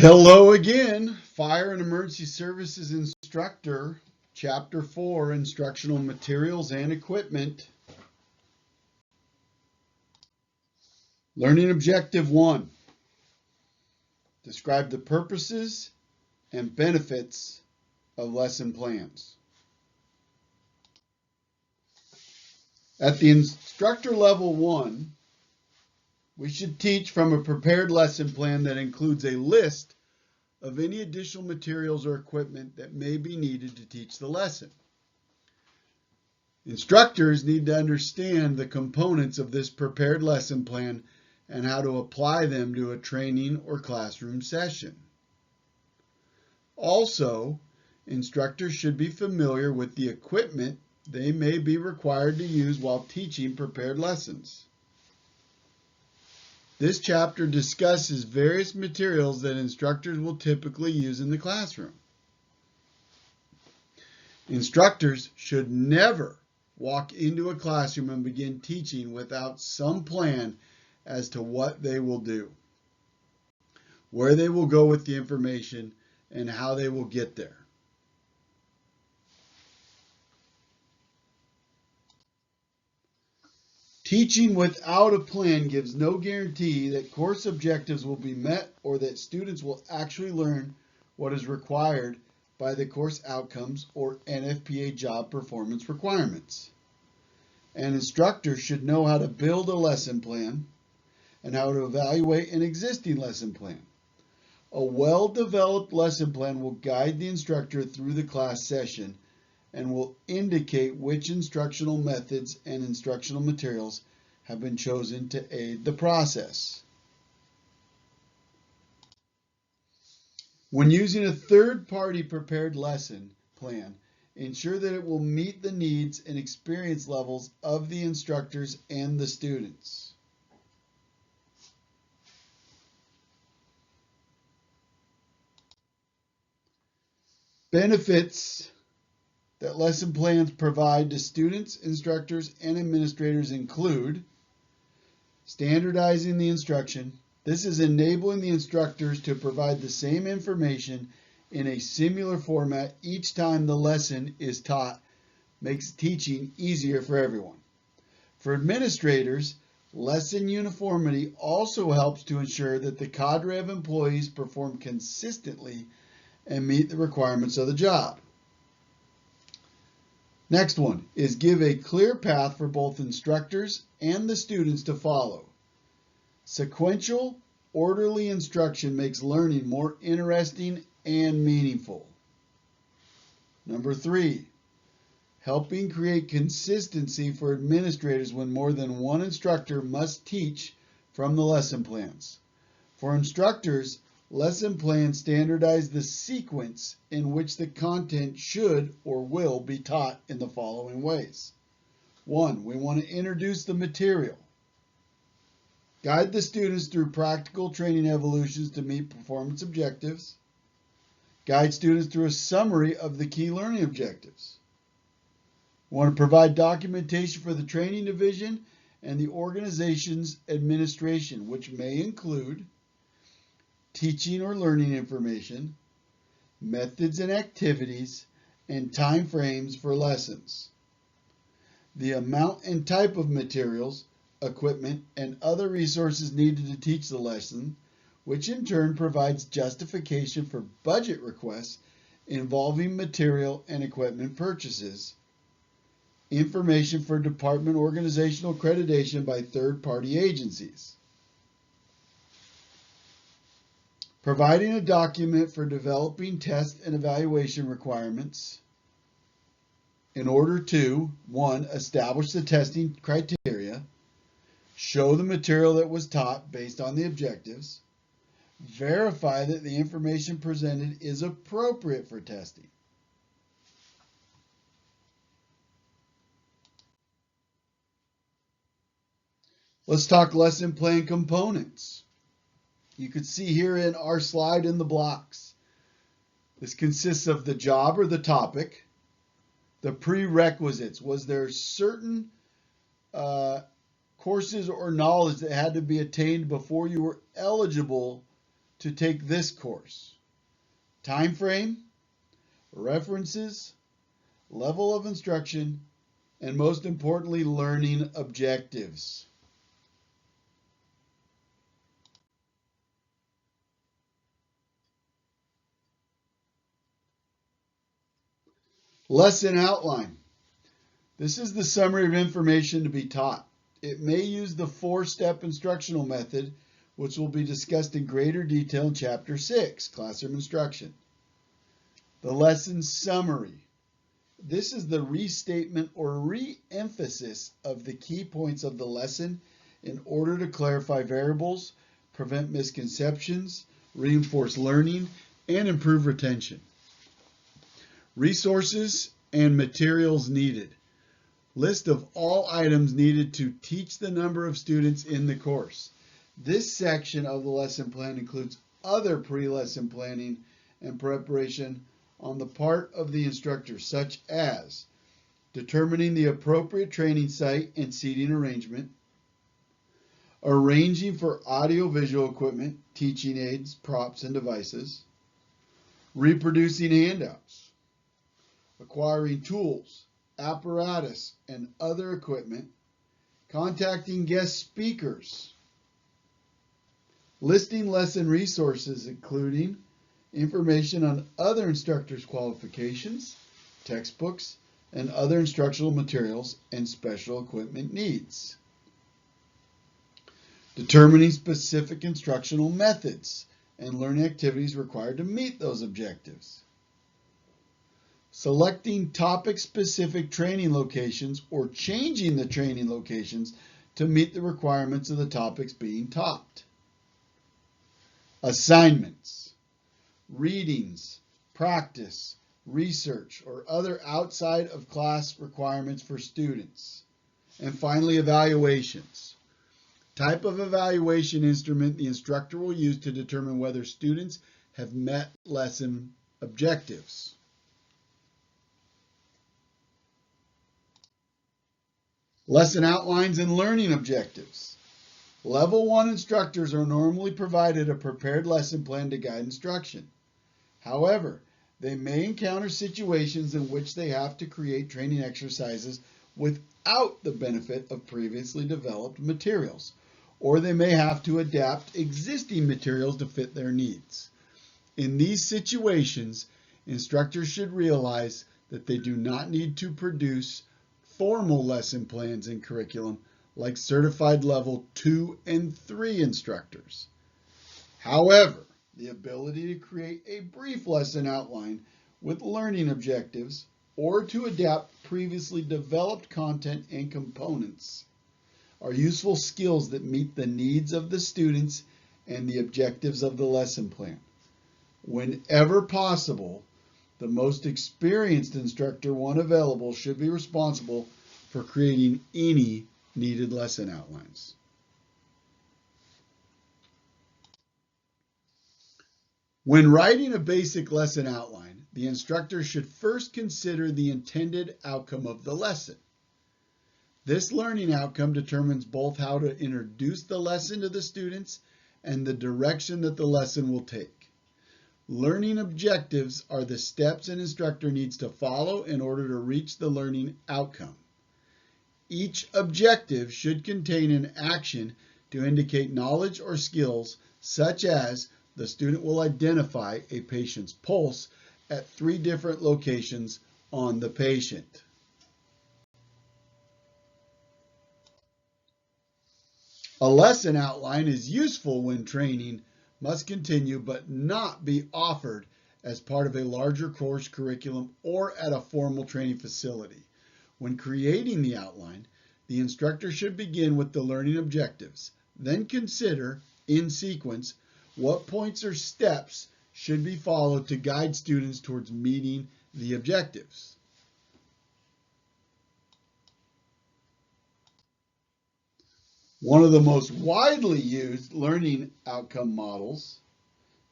Hello again, Fire and Emergency Services Instructor, Chapter 4, Instructional Materials and Equipment. Learning Objective 1. Describe the purposes and benefits of lesson plans. At the Instructor Level 1, we should teach from a prepared lesson plan that includes a list of any additional materials or equipment that may be needed to teach the lesson. Instructors need to understand the components of this prepared lesson plan and how to apply them to a training or classroom session. Also, instructors should be familiar with the equipment they may be required to use while teaching prepared lessons. This chapter discusses various materials that instructors will typically use in the classroom. Instructors should never walk into a classroom and begin teaching without some plan as to what they will do, where they will go with the information, and how they will get there. Teaching without a plan gives no guarantee that course objectives will be met or that students will actually learn what is required by the course outcomes or NFPA job performance requirements. An instructor should know how to build a lesson plan and how to evaluate an existing lesson plan. A well-developed lesson plan will guide the instructor through the class session and will indicate which instructional methods and instructional materials have been chosen to aid the process. When using a third-party prepared lesson plan, ensure that it will meet the needs and experience levels of the instructors and the students. Benefits that lesson plans provide to students, instructors, and administrators include standardizing the instruction. This is enabling the instructors to provide the same information in a similar format each time the lesson is taught, makes teaching easier for everyone. For administrators, lesson uniformity also helps to ensure that the cadre of employees perform consistently and meet the requirements of the job. Next one is give a clear path for both instructors and the students to follow. Sequential, orderly instruction makes learning more interesting and meaningful. Number 3, helping create consistency for administrators when more than one instructor must teach from the lesson plans. For instructors, lesson plans standardize the sequence in which the content should or will be taught in the following ways. 1, we want to introduce the material. Guide the students through practical training evolutions to meet performance objectives. Guide students through a summary of the key learning objectives. We want to provide documentation for the training division and the organization's administration, which may include teaching or learning information, methods and activities, and time frames for lessons. The amount and type of materials, equipment, and other resources needed to teach the lesson, which in turn provides justification for budget requests involving material and equipment purchases. Information for department organizational accreditation by third-party agencies. Providing a document for developing test and evaluation requirements in order to, 1, establish the testing criteria, show the material that was taught based on the objectives, verify that the information presented is appropriate for testing. Let's talk lesson plan components. You can see here in our slide in the blocks. This consists of the job or the topic, the prerequisites. Was there certain courses or knowledge that had to be attained before you were eligible to take this course. Time frame, references, level of instruction, and most importantly, learning objectives. Lesson outline. This is the summary of information to be taught. It may use the 4-step instructional method, which will be discussed in greater detail in Chapter 6, Classroom Instruction. The lesson summary. This is the restatement or re-emphasis of the key points of the lesson in order to clarify variables, prevent misconceptions, reinforce learning, and improve retention. Resources and materials needed. List of all items needed to teach the number of students in the course. This section of the lesson plan includes other pre-lesson planning and preparation on the part of the instructor, such as determining the appropriate training site and seating arrangement, arranging for audio-visual equipment, teaching aids, props, and devices, reproducing handouts, acquiring tools, apparatus, and other equipment, contacting guest speakers, listing lesson resources including information on other instructors' qualifications, textbooks, and other instructional materials and special equipment needs. Determining specific instructional methods and learning activities required to meet those objectives. Selecting topic-specific training locations or changing the training locations to meet the requirements of the topics being taught. Assignments, readings, practice, research, or other outside of class requirements for students. And finally, evaluations. Type of evaluation instrument the instructor will use to determine whether students have met lesson objectives. Lesson outlines and learning objectives. Level 1 instructors are normally provided a prepared lesson plan to guide instruction. However, they may encounter situations in which they have to create training exercises without the benefit of previously developed materials, or they may have to adapt existing materials to fit their needs. In these situations, instructors should realize that they do not need to produce formal lesson plans and curriculum like certified level 2 and 3 instructors. However, the ability to create a brief lesson outline with learning objectives or to adapt previously developed content and components are useful skills that meet the needs of the students and the objectives of the lesson plan. Whenever possible, the most experienced instructor, one available, should be responsible for creating any needed lesson outlines. When writing a basic lesson outline, the instructor should first consider the intended outcome of the lesson. This learning outcome determines both how to introduce the lesson to the students and the direction that the lesson will take. Learning objectives are the steps an instructor needs to follow in order to reach the learning outcome. Each objective should contain an action to indicate knowledge or skills, such as the student will identify a patient's pulse at 3 different locations on the patient. A lesson outline is useful when training must continue but not be offered as part of a larger course curriculum or at a formal training facility. When creating the outline, the instructor should begin with the learning objectives, then consider, in sequence, what points or steps should be followed to guide students towards meeting the objectives. One of the most widely used learning outcome models,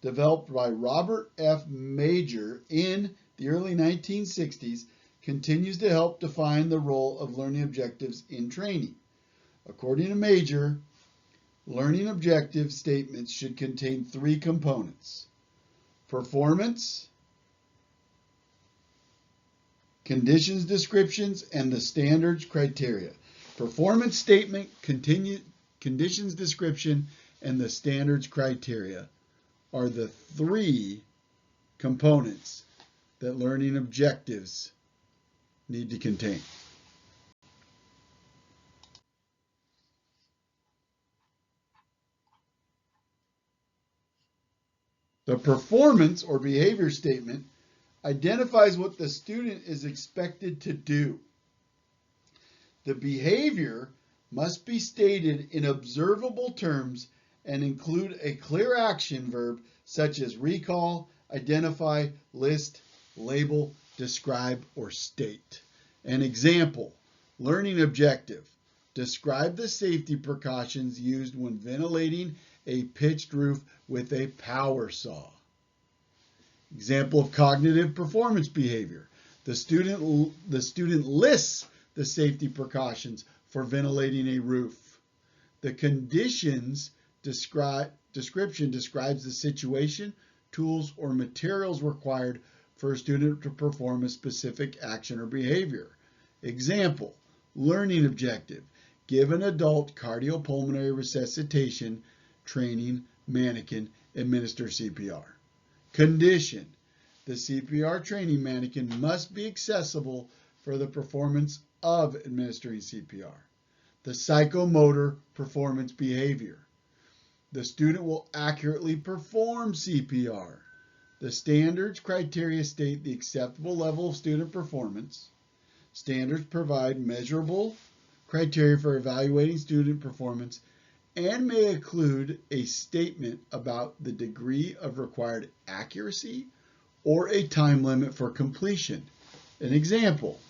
developed by Robert F. Major in the early 1960s, continues to help define the role of learning objectives in training. According to Major, Learning objective statements should contain three components: performance, conditions descriptions, and the standards criteria. Performance statement, conditions description, and the standards criteria are the three components that learning objectives need to contain. The performance or behavior statement identifies what the student is expected to do. The behavior must be stated in observable terms and include a clear action verb such as recall, identify, list, label, describe, or state. An example: learning objective. Describe the safety precautions used when ventilating a pitched roof with a power saw. Example of cognitive performance behavior. The student lists the safety precautions for ventilating a roof. The conditions description describes the situation, tools, or materials required for a student to perform a specific action or behavior. Example: learning objective. Give an adult cardiopulmonary resuscitation training mannequin administer CPR. Condition: the CPR training mannequin must be accessible for the performance of administering CPR. The psychomotor performance behavior. The student will accurately perform CPR. The standards criteria state the acceptable level of student performance. Standards provide measurable criteria for evaluating student performance and may include a statement about the degree of required accuracy or a time limit for completion. An example: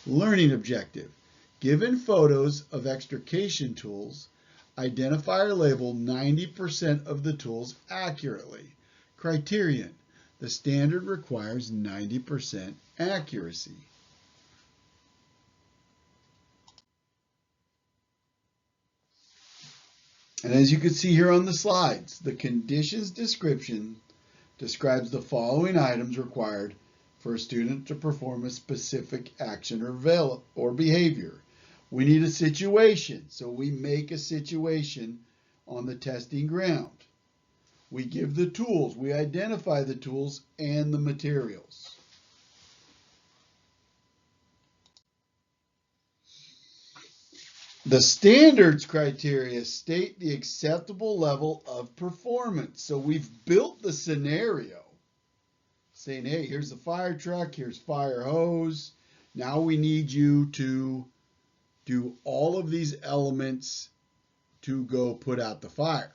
learning objective. Given photos of extrication tools, identify or label 90% of the tools accurately. Criterion: the standard requires 90% accuracy. And as you can see here on the slides, the conditions description describes the following items required for a student to perform a specific action or behavior. We need a situation, so we make a situation on the testing ground. We give the tools, we identify the tools and the materials. The standards criteria state the acceptable level of performance. So we've built the scenario saying, hey, here's the fire truck, here's fire hose. Now we need you to do all of these elements to go put out the fire.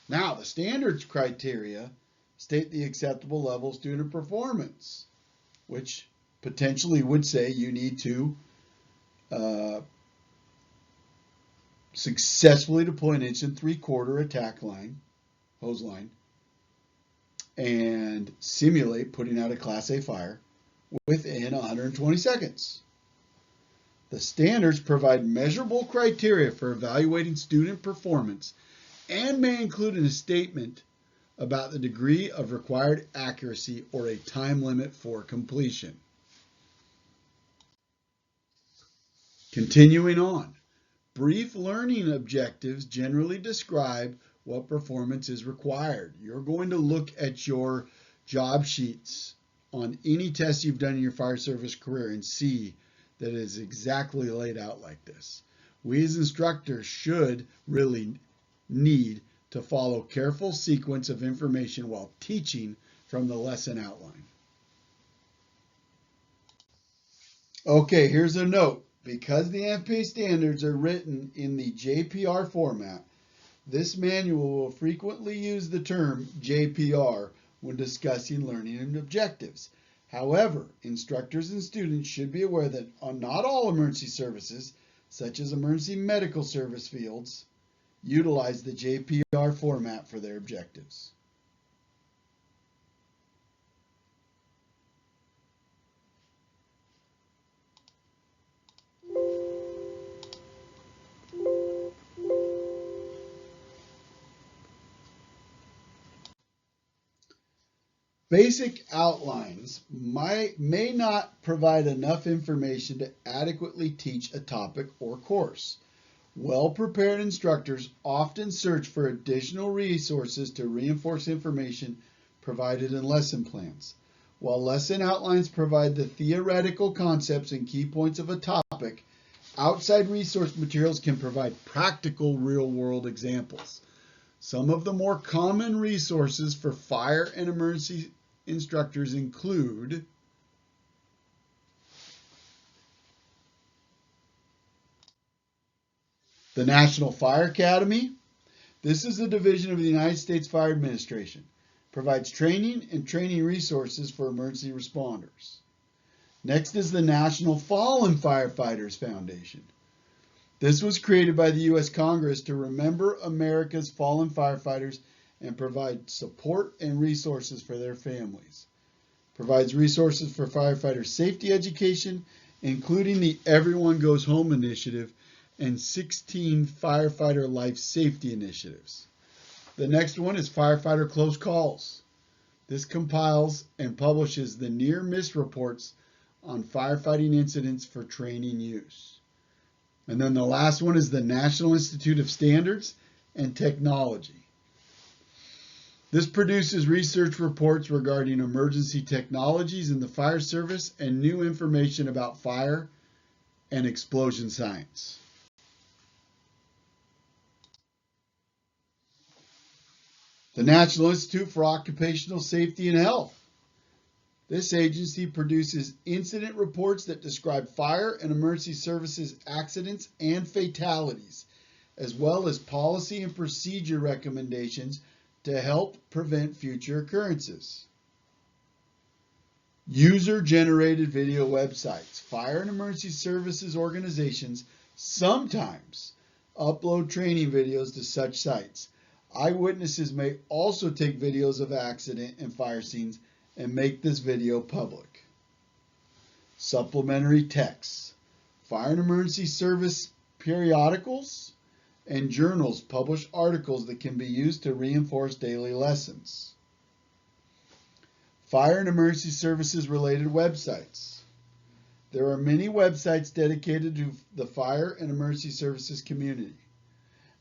Now, the standards criteria state the acceptable level of student performance, which potentially would say you need to successfully deploy an 1 3/4 attack line, hose line, and simulate putting out a Class A fire within 120 seconds. The standards provide measurable criteria for evaluating student performance and may include a statement about the degree of required accuracy or a time limit for completion. Continuing on. Brief learning objectives generally describe what performance is required. You're going to look at your job sheets on any test you've done in your fire service career and see that it is exactly laid out like this. We as instructors should really need to follow careful sequence of information while teaching from the lesson outline. Okay, here's a note. Because the NFPA standards are written in the JPR format, this manual will frequently use the term JPR when discussing learning and objectives. However, instructors and students should be aware that not all emergency services, such as emergency medical service fields, utilize the JPR format for their objectives. Basic outlines may not provide enough information to adequately teach a topic or course. Well-prepared instructors often search for additional resources to reinforce information provided in lesson plans. While lesson outlines provide the theoretical concepts and key points of a topic, outside resource materials can provide practical real-world examples. Some of the more common resources for fire and emergency instructors include the National Fire Academy. This is a division of the United States Fire Administration. Provides training and training resources for emergency responders. Next is the National Fallen Firefighters Foundation. This was created by the U.S. Congress to remember America's fallen firefighters and provide support and resources for their families. Provides resources for firefighter safety education, including the Everyone Goes Home initiative and 16 firefighter life safety initiatives. The next one is Firefighter Close Calls. This compiles and publishes the near-miss reports on firefighting incidents for training use. And then the last one is the National Institute of Standards and Technology. This produces research reports regarding emergency technologies in the fire service and new information about fire and explosion science. The National Institute for Occupational Safety and Health. This agency produces incident reports that describe fire and emergency services accidents and fatalities, as well as policy and procedure recommendations to help prevent future occurrences. User-generated video websites. Fire and emergency services organizations sometimes upload training videos to such sites. Eyewitnesses may also take videos of accident and fire scenes and make this video public. Supplementary texts. Fire and emergency service periodicals and journals publish articles that can be used to reinforce daily lessons. Fire and emergency services related websites. There are many websites dedicated to the fire and emergency services community.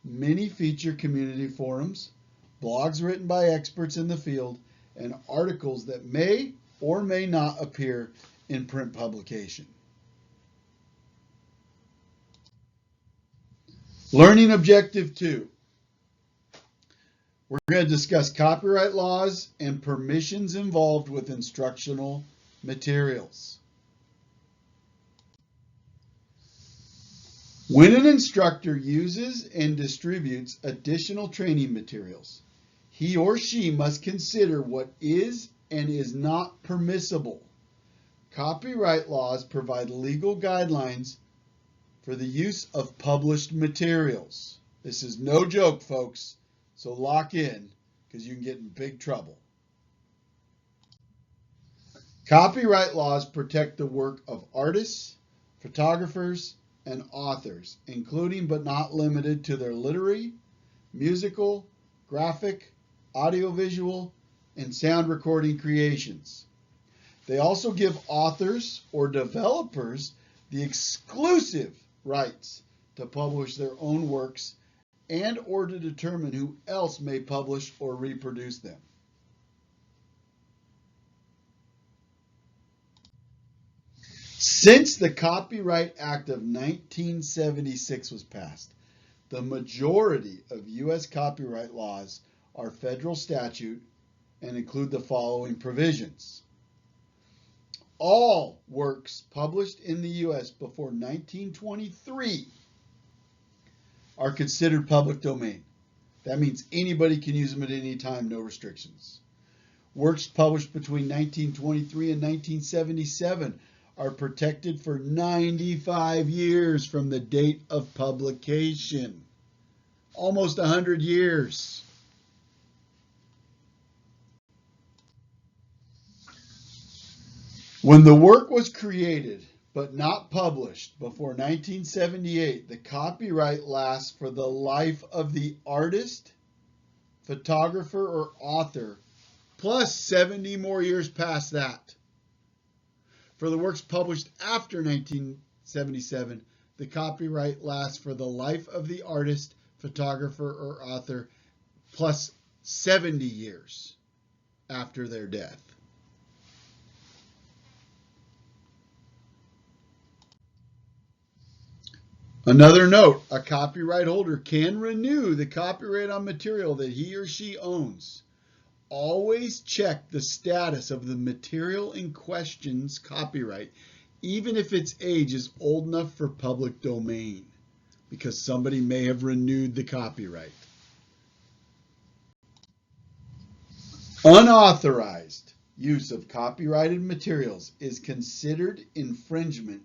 Many feature community forums, blogs written by experts in the field, and articles that may or may not appear in print publication. Learning Objective 2. We're going to discuss copyright laws and permissions involved with instructional materials. When an instructor uses and distributes additional training materials, he or she must consider what is and is not permissible. Copyright laws provide legal guidelines for the use of published materials. This is no joke, folks, so lock in because you can get in big trouble. Copyright laws protect the work of artists, photographers, and authors, including but not limited to their literary, musical, graphic, audiovisual, and sound recording creations. They also give authors or developers the exclusive rights to publish their own works and or to determine who else may publish or reproduce them. Since the Copyright Act of 1976 was passed, the majority of U.S. copyright laws are federal statute and include the following provisions. All works published in the U.S. before 1923 are considered public domain. That means anybody can use them at any time, no restrictions. Works published between 1923 and 1977 are protected for 95 years from the date of publication. Almost 100 years. When the work was created but not published before 1978, the copyright lasts for the life of the artist, photographer, or author plus 70 more years past that. For the works published after 1977, the copyright lasts for the life of the artist, photographer, or author, plus 70 years after their death. Another note, a copyright holder can renew the copyright on material that he or she owns. Always check the status of the material in question's copyright, even if its age is old enough for public domain, because somebody may have renewed the copyright. Unauthorized use of copyrighted materials is considered infringement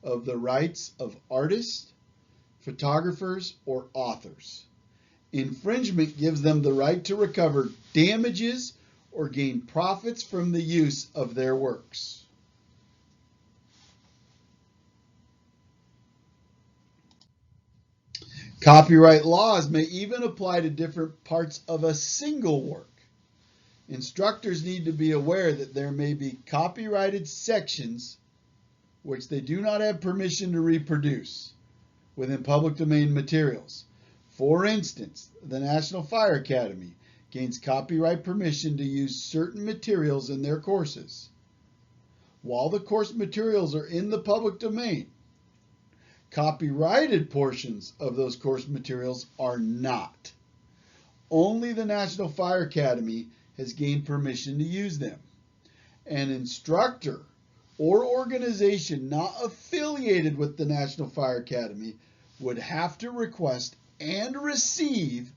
of the rights of artists, photographers, or authors. Infringement gives them the right to recover damages or gain profits from the use of their works. Copyright laws may even apply to different parts of a single work. Instructors need to be aware that there may be copyrighted sections which they do not have permission to reproduce within public domain materials. For instance, the National Fire Academy gains copyright permission to use certain materials in their courses. While the course materials are in the public domain, copyrighted portions of those course materials are not. Only the National Fire Academy has gained permission to use them. An instructor or organization not affiliated with the National Fire Academy would have to request and receive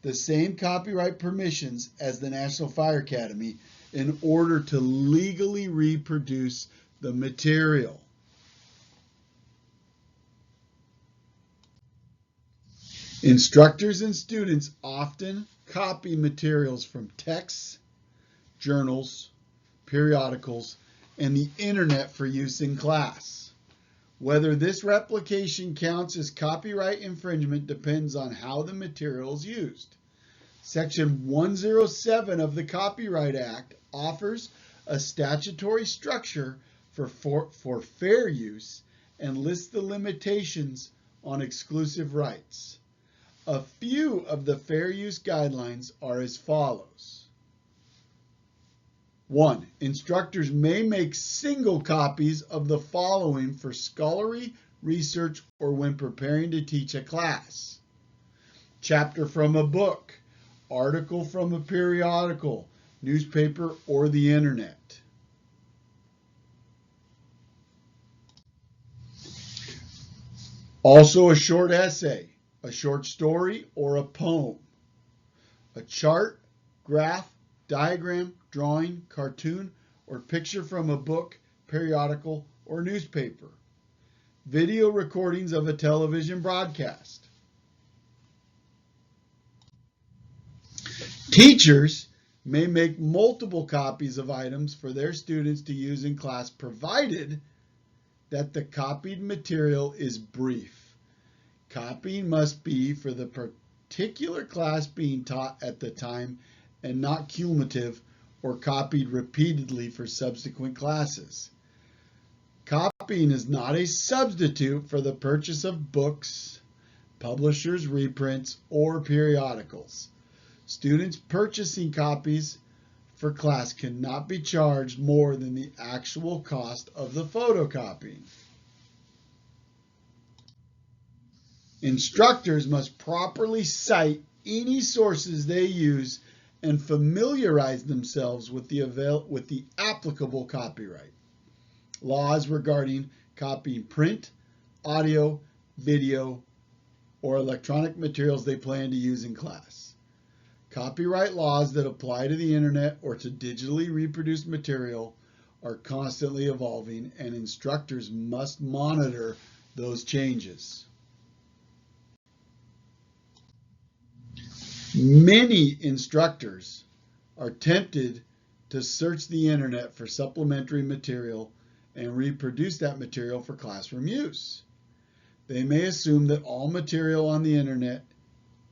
the same copyright permissions as the National Fire Academy in order to legally reproduce the material. Instructors and students often copy materials from texts, journals, periodicals, and the internet for use in class. Whether this replication counts as copyright infringement depends on how the material is used. Section 107 of the Copyright Act offers a statutory structure for fair use and lists the limitations on exclusive rights. A few of the fair use guidelines are as follows. 1. Instructors may make single copies of the following for scholarly research or when preparing to teach a class: chapter from a book, article from a periodical, newspaper, or the internet. Also a short essay, a short story, or a poem. A chart, graph, diagram, drawing, cartoon, or picture from a book, periodical, or newspaper. Video recordings of a television broadcast. Teachers may make multiple copies of items for their students to use in class, provided that the copied material is brief. Copying must be for the particular class being taught at the time and not cumulative or copied repeatedly for subsequent classes. Copying is not a substitute for the purchase of books, publishers' reprints, or periodicals. Students purchasing copies for class cannot be charged more than the actual cost of the photocopying. Instructors must properly cite any sources they use and familiarize themselves with the applicable copyright laws regarding copying print, audio, video, or electronic materials they plan to use in class. Copyright laws that apply to the internet or to digitally reproduced material are constantly evolving, and instructors must monitor those changes. Many instructors are tempted to search the internet for supplementary material and reproduce that material for classroom use. They may assume that all material on the internet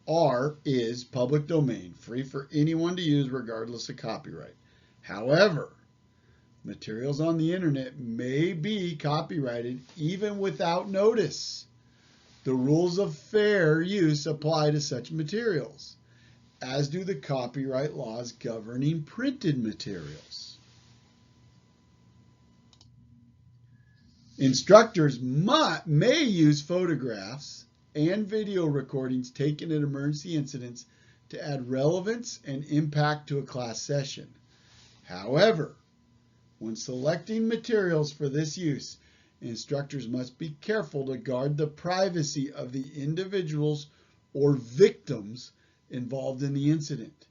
is public domain, free for anyone to use regardless of copyright. However, materials on the internet may be copyrighted even without notice. The rules of fair use apply to such materials, as do the copyright laws governing printed materials. Instructors may use photographs and video recordings taken at emergency incidents to add relevance and impact to a class session. However, when selecting materials for this use, instructors must be careful to guard the privacy of the individuals or victims involved in the incident.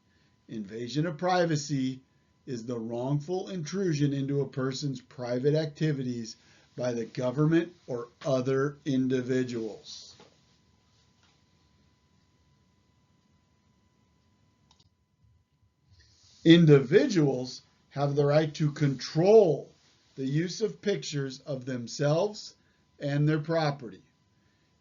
Invasion of privacy is the wrongful intrusion into a person's private activities by the government or other individuals. Individuals have the right to control the use of pictures of themselves and their property.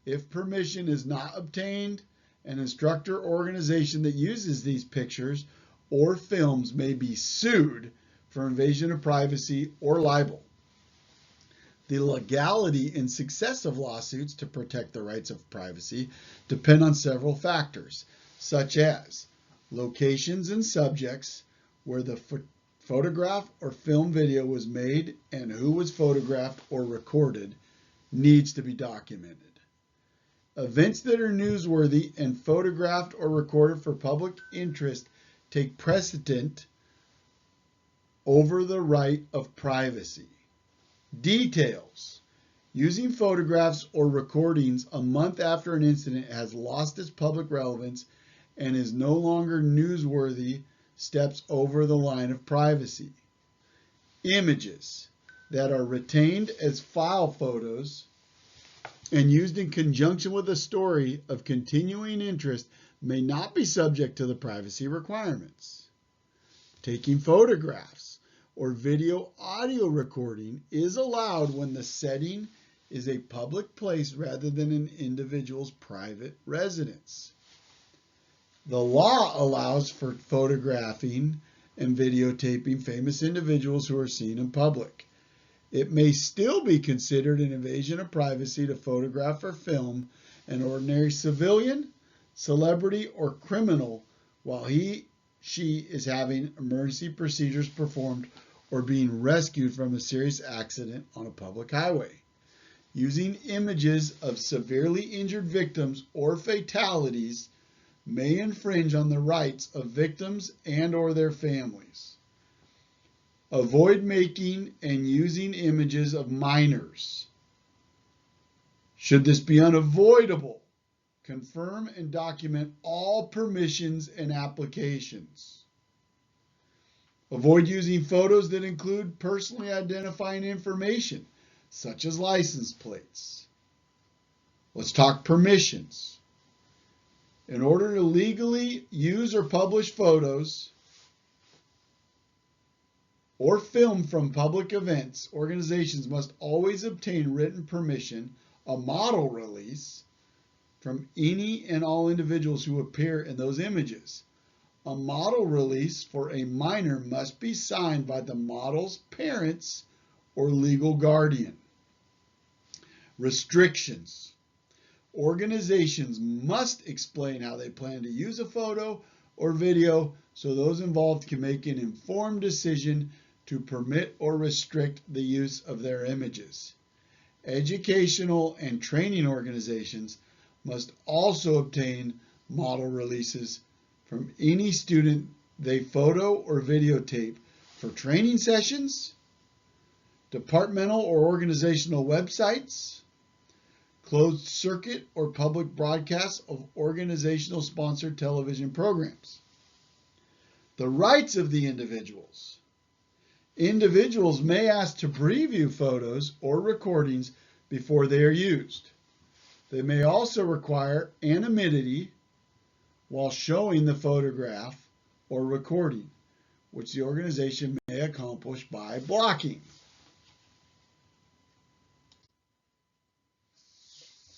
If permission is not obtained, an instructor or organization that uses these pictures or films may be sued for invasion of privacy or libel. The legality and success of lawsuits to protect the rights of privacy depend on several factors, such as locations and subjects where the photograph or film video was made and who was photographed or recorded needs to be documented. Events that are newsworthy and photographed or recorded for public interest take precedent over the right of privacy. Details. Using photographs or recordings a month after an incident has lost its public relevance and is no longer newsworthy steps over the line of privacy. Images that are retained as file photos and used in conjunction with a story of continuing interest may not be subject to the privacy requirements. Taking photographs or video audio recording is allowed when the setting is a public place rather than an individual's private residence. The law allows for photographing and videotaping famous individuals who are seen in public. It may still be considered an invasion of privacy to photograph or film an ordinary civilian, celebrity, or criminal while she is having emergency procedures performed or being rescued from a serious accident on a public highway. Using images of severely injured victims or fatalities may infringe on the rights of victims and or their families. Avoid making and using images of minors. Should this be unavoidable, confirm and document all permissions and applications. Avoid using photos that include personally identifying information, such as license plates. Let's talk permissions. In order to legally use or publish photos or film from public events, organizations must always obtain written permission, a model release, from any and all individuals who appear in those images. A model release for a minor must be signed by the model's parents or legal guardian. Restrictions. Organizations must explain how they plan to use a photo or video so those involved can make an informed decision to permit or restrict the use of their images. Educational and training organizations must also obtain model releases from any student they photo or videotape for training sessions, departmental or organizational websites, closed circuit or public broadcasts of organizational sponsored television programs. The rights of the individuals. Individuals may ask to preview photos or recordings before they are used. They may also require anonymity while showing the photograph or recording, which the organization may accomplish by blocking.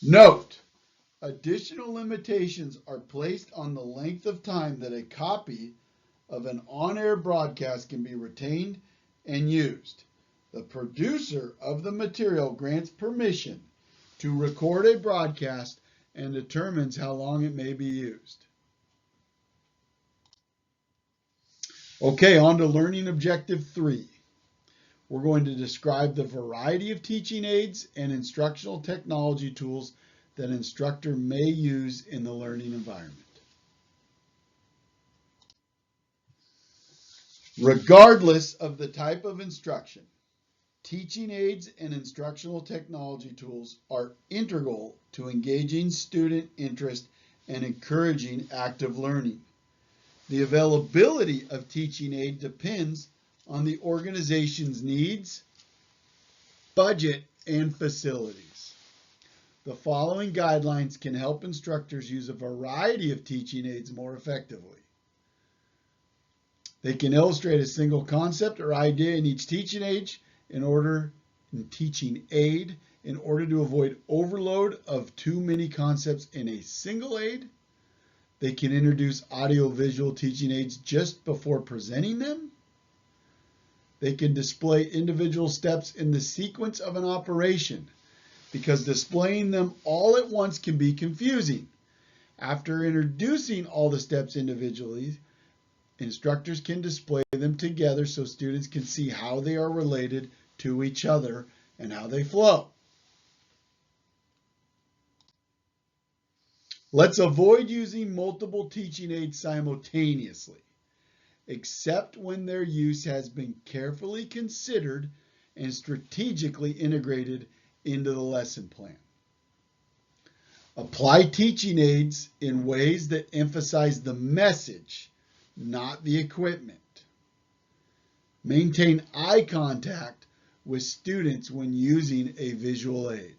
Note, Additional limitations are placed on the length of time that a copy of an on-air broadcast can be retained and used. The producer of the material grants permission to record a broadcast and determines how long it may be used. Okay, on to learning objective 3. We're going to describe the variety of teaching aids and instructional technology tools that an instructor may use in the learning environment. Regardless of the type of instruction, teaching aids and instructional technology tools are integral to engaging student interest and encouraging active learning. The availability of teaching aid depends on the organization's needs, budget, and facilities. The following guidelines can help instructors use a variety of teaching aids more effectively. They can illustrate a single concept or idea in each teaching aid in order to avoid overload of too many concepts in a single aid. They can introduce audio-visual teaching aids just before presenting them. They can display individual steps in the sequence of an operation, because displaying them all at once can be confusing. After introducing all the steps individually, instructors can display them together so students can see how they are related to each other and how they flow. Let's avoid using multiple teaching aids simultaneously, except when their use has been carefully considered and strategically integrated into the lesson plan. Apply teaching aids in ways that emphasize the message, not the equipment. Maintain eye contact with students when using a visual aid.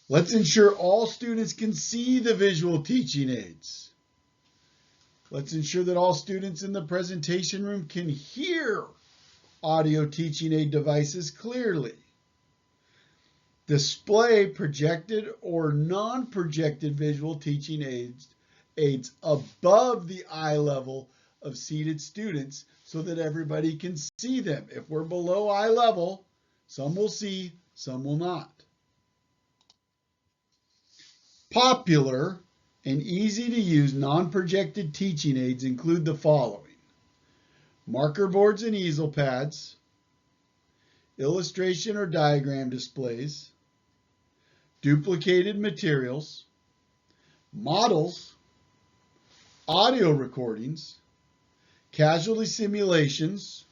Let's ensure all students can see the visual teaching aids. Let's ensure that all students in the presentation room can hear audio teaching aid devices clearly. Display projected or non-projected visual teaching aids above the eye level of seated students so that everybody can see them. If we're below eye level, some will see, some will not. Popular and easy to use non-projected teaching aids include the following: marker boards and easel pads, illustration or diagram displays, duplicated materials, models, audio recordings, casualty simulations.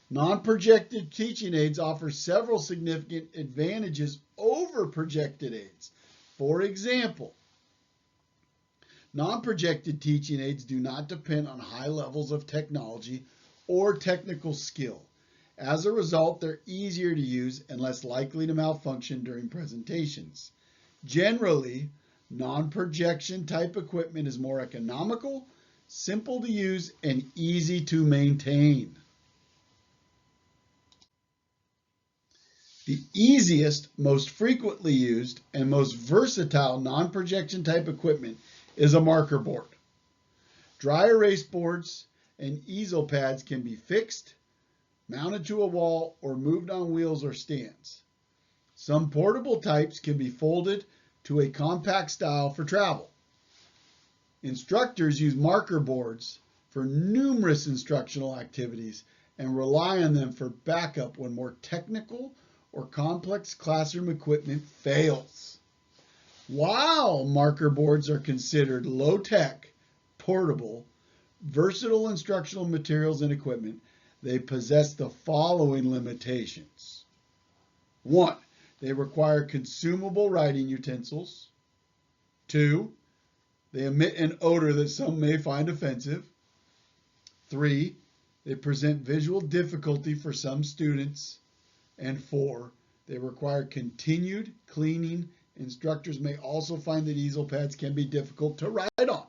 Non-projected teaching aids offer several significant advantages over projected aids. For example, non-projected teaching aids do not depend on high levels of technology or technical skill. As a result, they're easier to use and less likely to malfunction during presentations. Generally, non-projection type equipment is more economical, simple to use, and easy to maintain. The easiest, most frequently used, and most versatile non-projection type equipment is a marker board. Dry erase boards and easel pads can be fixed, mounted to a wall, or moved on wheels or stands. Some portable types can be folded to a compact style for travel. Instructors use marker boards for numerous instructional activities and rely on them for backup when more technical or complex classroom equipment fails. While marker boards are considered low-tech, portable, versatile instructional materials and equipment, they possess the following limitations. 1, they require consumable writing utensils. 2, they emit an odor that some may find offensive. 3, they present visual difficulty for some students. And 4, they require continued cleaning. Instructors may also find that easel pads can be difficult to write on.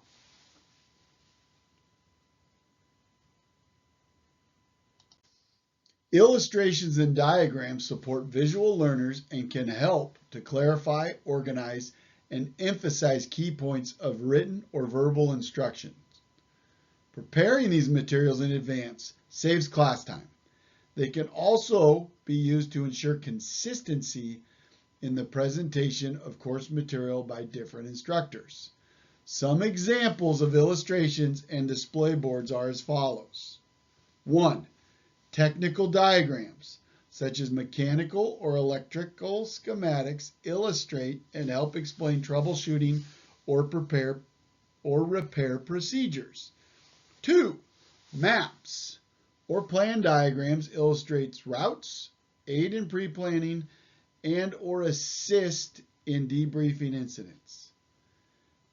Illustrations and diagrams support visual learners and can help to clarify, organize, and emphasize key points of written or verbal instruction. Preparing these materials in advance saves class time. They can also be used to ensure consistency in the presentation of course material by different instructors. Some examples of illustrations and display boards are as follows. 1. Technical diagrams, such as mechanical or electrical schematics, illustrate and help explain troubleshooting or repair procedures. 2. Maps or plan diagrams illustrates routes, aid in pre-planning, and or assist in debriefing incidents.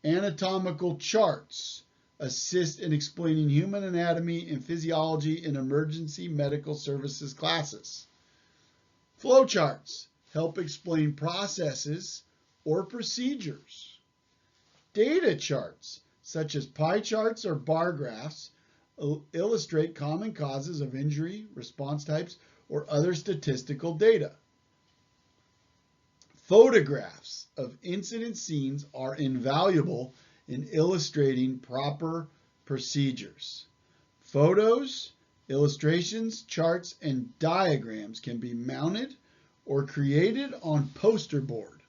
Anatomical charts assist in explaining human anatomy and physiology in emergency medical services classes. Flowcharts help explain processes or procedures. Data charts, such as pie charts or bar graphs, illustrate common causes of injury, response types, or other statistical data. Photographs of incident scenes are invaluable in illustrating proper procedures. Photos, illustrations, charts, and diagrams can be mounted or created on poster board.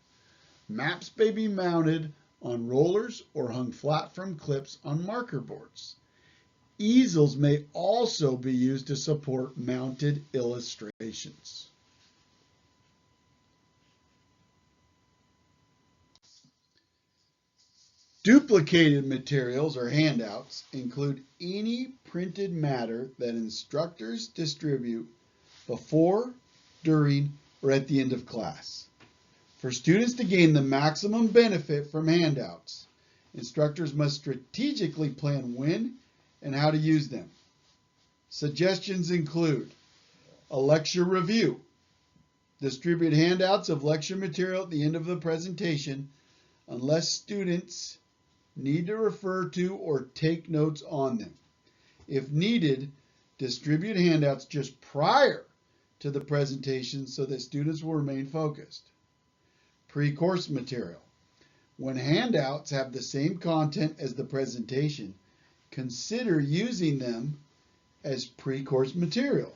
Maps may be mounted on rollers or hung flat from clips on marker boards. Easels may also be used to support mounted illustrations. Duplicated materials or handouts include any printed matter that instructors distribute before, during, or at the end of class. For students to gain the maximum benefit from handouts, instructors must strategically plan when and how to use them. Suggestions include a lecture review. Distribute handouts of lecture material at the end of the presentation unless students need to refer to or take notes on them. If needed, distribute handouts just prior to the presentation so that students will remain focused. Pre-course material. When handouts have the same content as the presentation, consider using them as pre-course material.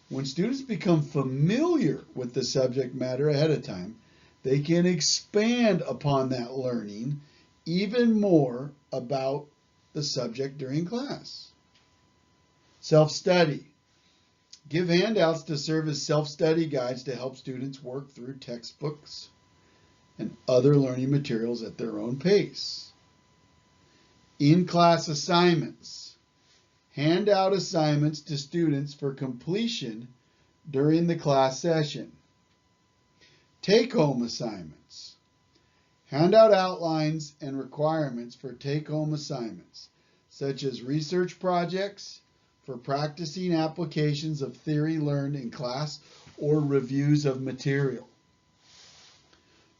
When students become familiar with the subject matter ahead of time, they can expand upon that learning even more about the subject during class. Self-study. Give handouts to serve as self-study guides to help students work through textbooks and other learning materials at their own pace. In-class assignments. Hand out assignments to students for completion during the class session. Take-home assignments. Hand out outlines and requirements for take-home assignments, such as research projects for practicing applications of theory learned in class or reviews of material.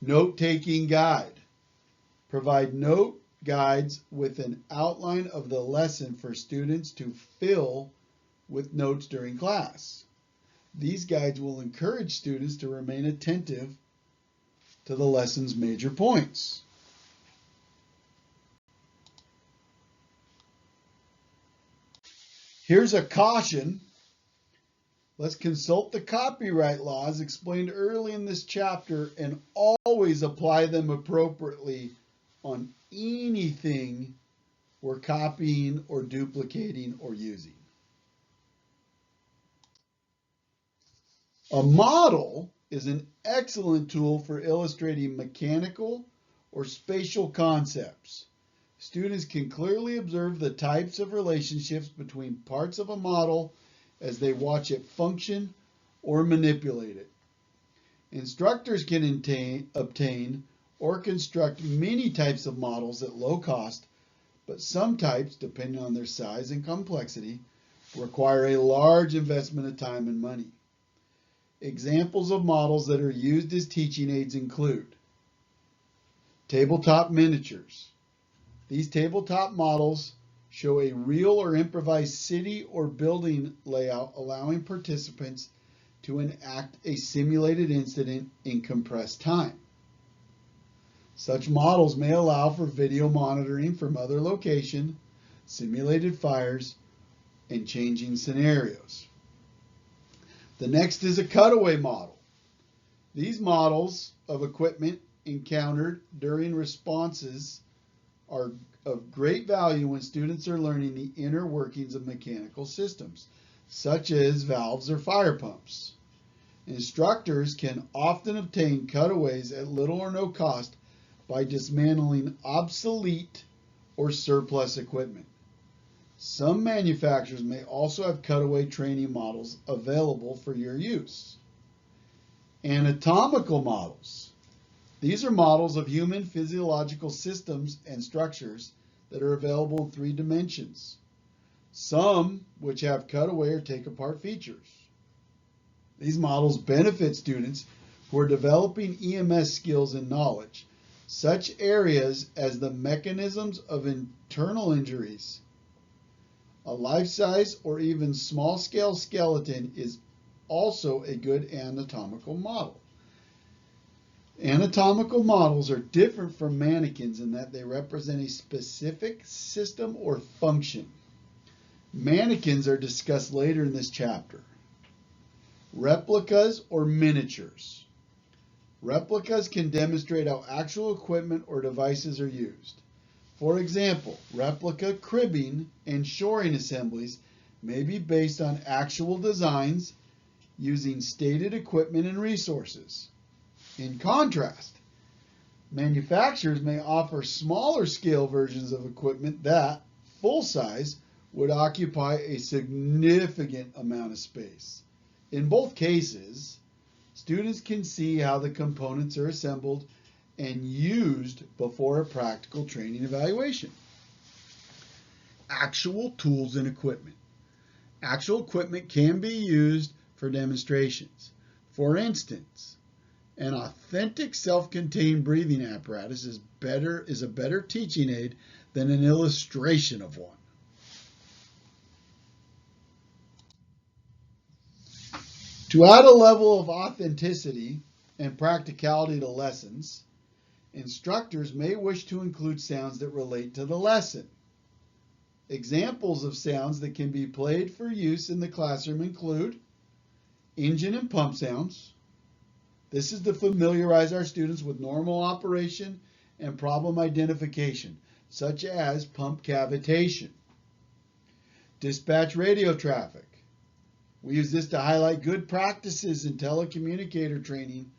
Note-taking guide. Provide note guides with an outline of the lesson for students to fill with notes during class. These guides will encourage students to remain attentive to the lesson's major points. Here's a caution. Let's consult the copyright laws explained early in this chapter and always apply them appropriately on anything we're copying or duplicating or using. A model is an excellent tool for illustrating mechanical or spatial concepts. Students can clearly observe the types of relationships between parts of a model as they watch it function or manipulate it. Instructors can obtain or construct many types of models at low cost, but some types, depending on their size and complexity, require a large investment of time and money. Examples of models that are used as teaching aids include tabletop miniatures. These tabletop models show a real or improvised city or building layout, allowing participants to enact a simulated incident in compressed time. Such models may allow for video monitoring from other location, simulated fires, and changing scenarios. The next is a cutaway model. These models of equipment encountered during responses are of great value when students are learning the inner workings of mechanical systems, such as valves or fire pumps. Instructors can often obtain cutaways at little or no cost by dismantling obsolete or surplus equipment. Some manufacturers may also have cutaway training models available for your use. Anatomical models. These are models of human physiological systems and structures that are available in 3 dimensions. Some which have cutaway or take-apart features. These models benefit students who are developing EMS skills and knowledge. Such areas as the mechanisms of internal injuries. A life-size or even small-scale skeleton is also a good anatomical model. Anatomical models are different from mannequins in that they represent a specific system or function. Mannequins are discussed later in this chapter. Replicas or miniatures. Replicas can demonstrate how actual equipment or devices are used. For example, replica cribbing and shoring assemblies may be based on actual designs using stated equipment and resources. In contrast, manufacturers may offer smaller scale versions of equipment that, full size, would occupy a significant amount of space. In both cases, students can see how the components are assembled and used before a practical training evaluation. Actual tools and equipment. Actual equipment can be used for demonstrations. For instance, an authentic self-contained breathing apparatus is a better teaching aid than an illustration of one. To add a level of authenticity and practicality to lessons, instructors may wish to include sounds that relate to the lesson. Examples of sounds that can be played for use in the classroom include engine and pump sounds. This is to familiarize our students with normal operation and problem identification, such as pump cavitation. Dispatch radio traffic. We use this to highlight good practices in telecommunicator training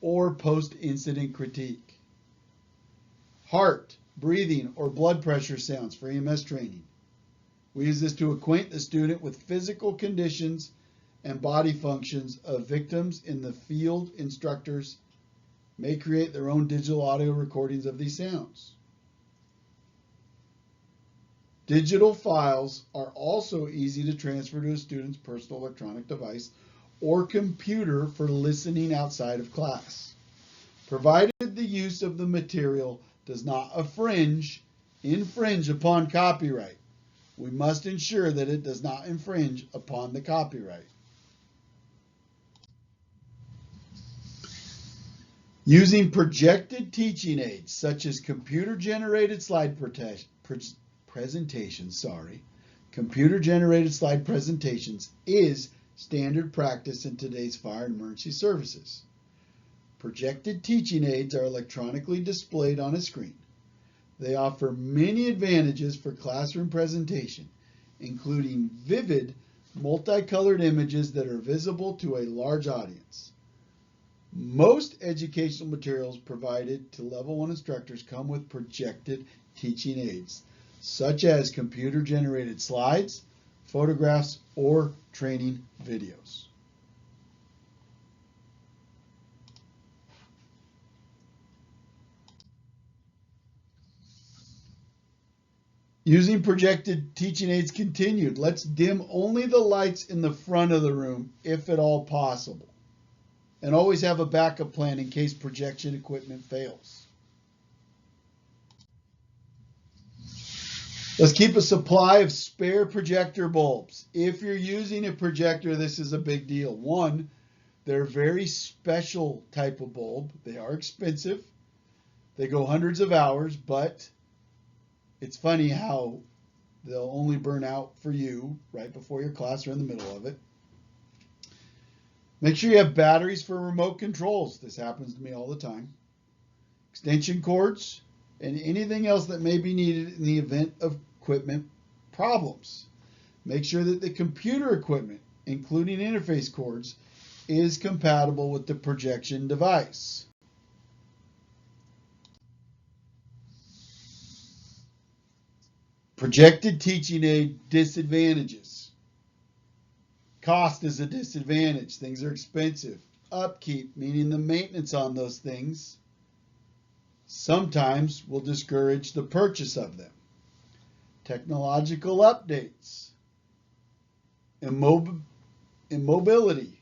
or post-incident critique. Heart, breathing, or blood pressure sounds for EMS training. We use this to acquaint the student with physical conditions and body functions of victims in the field. Instructors may create their own digital audio recordings of these sounds. Digital files are also easy to transfer to a student's personal electronic device or computer for listening outside of class, provided the use of the material does not infringe upon copyright. We must ensure that it does not infringe upon the copyright. Using projected teaching aids such as computer-generated slide computer-generated slide presentations is standard practice in today's fire and emergency services. Projected teaching aids are electronically displayed on a screen. They offer many advantages for classroom presentation, including vivid, multicolored images that are visible to a large audience. Most educational materials provided to Level 1 instructors come with projected teaching aids, such as computer-generated slides, photographs, or training videos. Using projected teaching aids continued. Let's dim only the lights in the front of the room, if at all possible. And always have a backup plan in case projection equipment fails. Let's keep a supply of spare projector bulbs. If you're using a projector, this is a big deal. One, they're a very special type of bulb. They are expensive. They go hundreds of hours, but it's funny how they'll only burn out for you right before your class or in the middle of it. Make sure you have batteries for remote controls. This happens to me all the time. Extension cords, and anything else that may be needed in the event of equipment problems. Make sure that the computer equipment, including interface cords, is compatible with the projection device. Projected teaching aid disadvantages. Cost is a disadvantage. Things are expensive. Upkeep, meaning the maintenance on those things, sometimes will discourage the purchase of them. Technological updates. Immobility.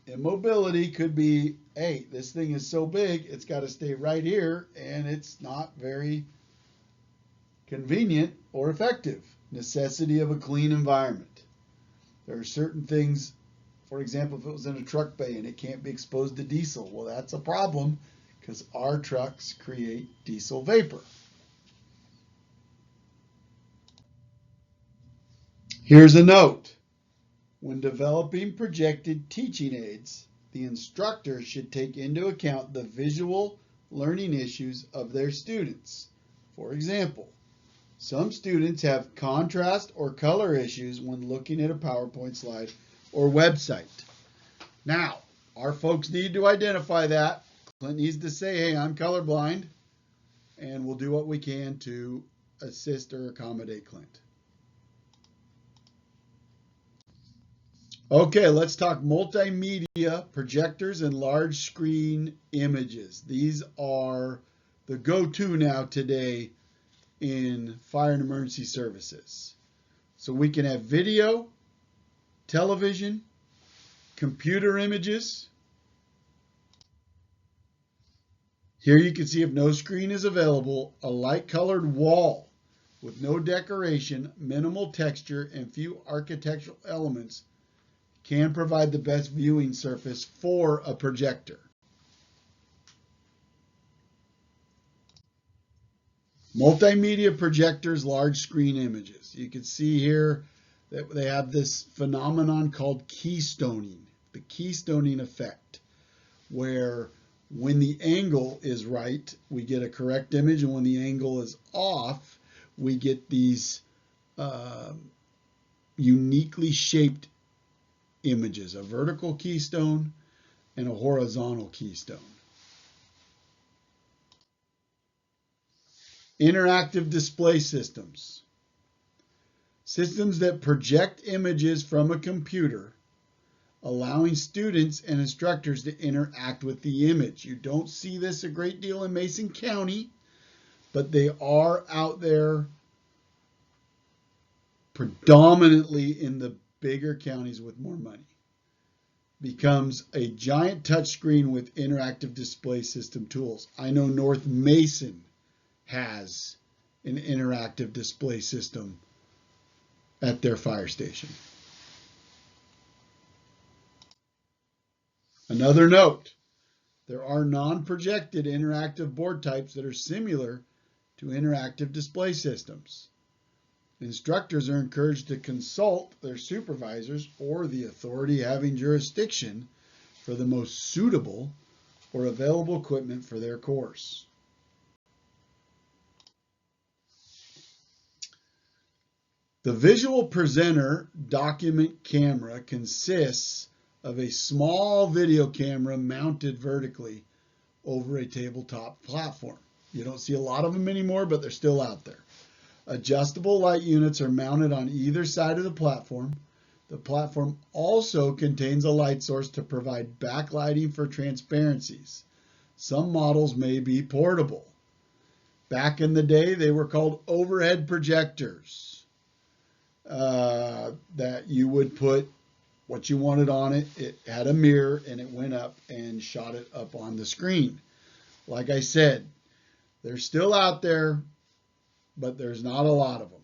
Immobility could be, hey, this thing is so big, it's got to stay right here, and it's not very convenient or effective. Necessity of a clean environment. There are certain things, for example, if it was in a truck bay and it can't be exposed to diesel, well, that's a problem because our trucks create diesel vapor. Here's a note. When developing projected teaching aids, the instructor should take into account the visual learning issues of their students. For example, some students have contrast or color issues when looking at a PowerPoint slide or website. Now, our folks need to identify that. Clint needs to say, hey, I'm colorblind, and we'll do what we can to assist or accommodate Clint. Okay, let's talk multimedia projectors and large screen images. These are the go-to now today in fire and emergency services. So we can have video, television, computer images. Here you can see if no screen is available, a light colored wall with no decoration, minimal texture, and few architectural elements can provide the best viewing surface for a projector. Multimedia projectors, large screen images. You can see here that they have this phenomenon called keystoning, the keystoning effect, where when the angle is right, we get a correct image, and when the angle is off, we get these uniquely shaped images, a vertical keystone and a horizontal keystone. Interactive display systems. Systems that project images from a computer, allowing students and instructors to interact with the image. You don't see this a great deal in Mason County, but they are out there predominantly in the bigger counties with more money. Becomes a giant touchscreen with interactive display system tools. I know North Mason has an interactive display system at their fire station. Another note, there are non-projected interactive board types that are similar to interactive display systems. Instructors are encouraged to consult their supervisors or the authority having jurisdiction for the most suitable or available equipment for their course. The visual presenter document camera consists of a small video camera mounted vertically over a tabletop platform. You don't see a lot of them anymore, but they're still out there. Adjustable light units are mounted on either side of the platform. The platform also contains a light source to provide backlighting for transparencies. Some models may be portable. Back in the day, they were called overhead projectors. That you would put what you wanted on it. It had a mirror and it went up and shot it up on the screen. Like I said, they're still out there, but there's not a lot of them.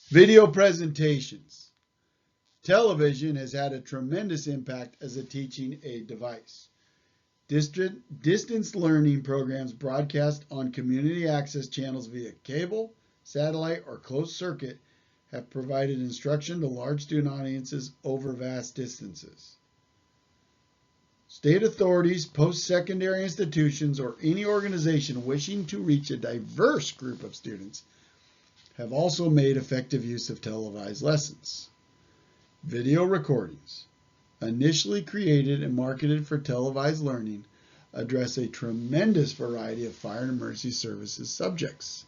Video presentations. Television has had a tremendous impact as a teaching aid device. Distance learning programs broadcast on community access channels via cable, satellite, or closed circuit have provided instruction to large student audiences over vast distances. State authorities, post-secondary institutions, or any organization wishing to reach a diverse group of students have also made effective use of televised lessons. Video recordings, initially created and marketed for televised learning, address a tremendous variety of fire and emergency services subjects.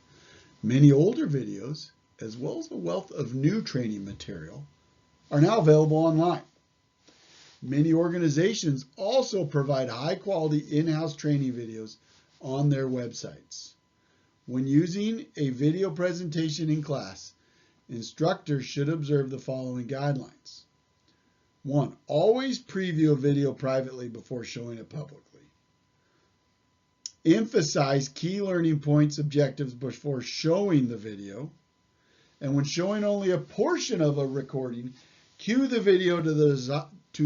Many older videos, as well as a wealth of new training material, are now available online. Many organizations also provide high-quality in-house training videos on their websites. When using a video presentation in class, instructors should observe the following guidelines. 1. Always preview a video privately before showing it publicly. Emphasize key learning points, objectives before showing the video. And when showing only a portion of a recording, cue the video to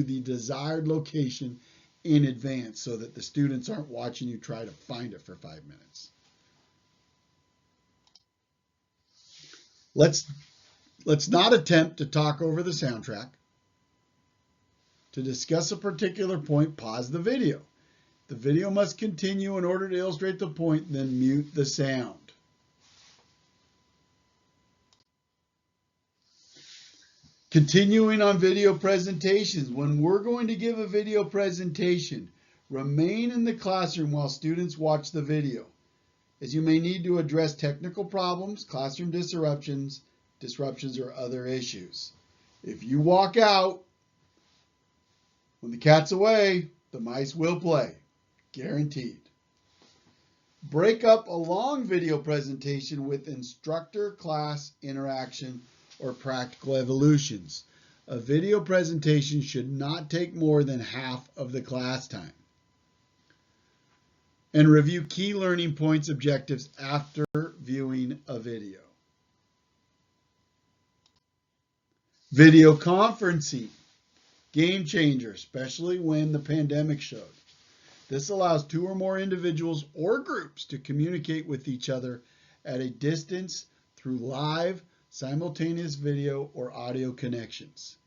the desired location in advance so that the students aren't watching you try to find it for 5 minutes. Let's not attempt to talk over the soundtrack. To discuss a particular point, pause the video. The video must continue in order to illustrate the point, then mute the sound. Continuing on video presentations, when we're going to give a video presentation, remain in the classroom while students watch the video, as you may need to address technical problems, classroom disruptions, or other issues. If you walk out, when the cat's away, the mice will play, guaranteed. Break up a long video presentation with instructor-class interaction or practical evolutions. A video presentation should not take more than half of the class time. And review key learning points, objectives after viewing a video. Video conferencing, game changer, especially when the pandemic showed. This allows 2 or more individuals or groups to communicate with each other at a distance through live, simultaneous video or audio connections.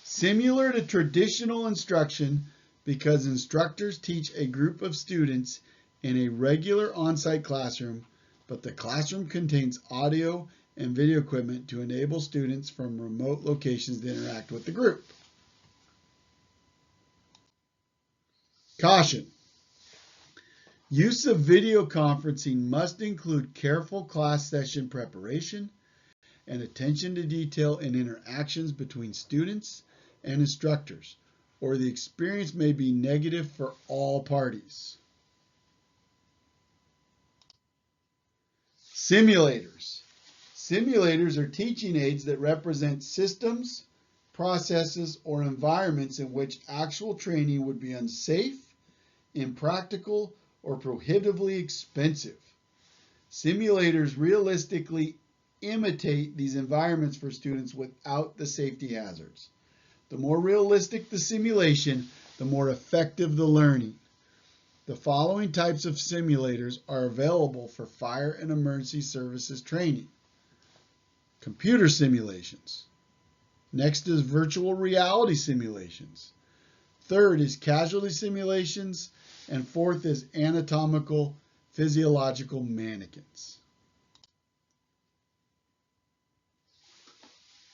Similar to traditional instruction, because instructors teach a group of students in a regular on-site classroom, but the classroom contains audio and video equipment to enable students from remote locations to interact with the group. Caution. Use of video conferencing must include careful class session preparation and attention to detail in interactions between students and instructors, or the experience may be negative for all parties. Simulators. Simulators are teaching aids that represent systems, processes, or environments in which actual training would be unsafe, impractical, or prohibitively expensive. Simulators realistically imitate these environments for students without the safety hazards. The more realistic the simulation, the more effective the learning. The following types of simulators are available for fire and emergency services training. Computer simulations. Next is virtual reality simulations. Third is casualty simulations. And fourth is anatomical physiological mannequins.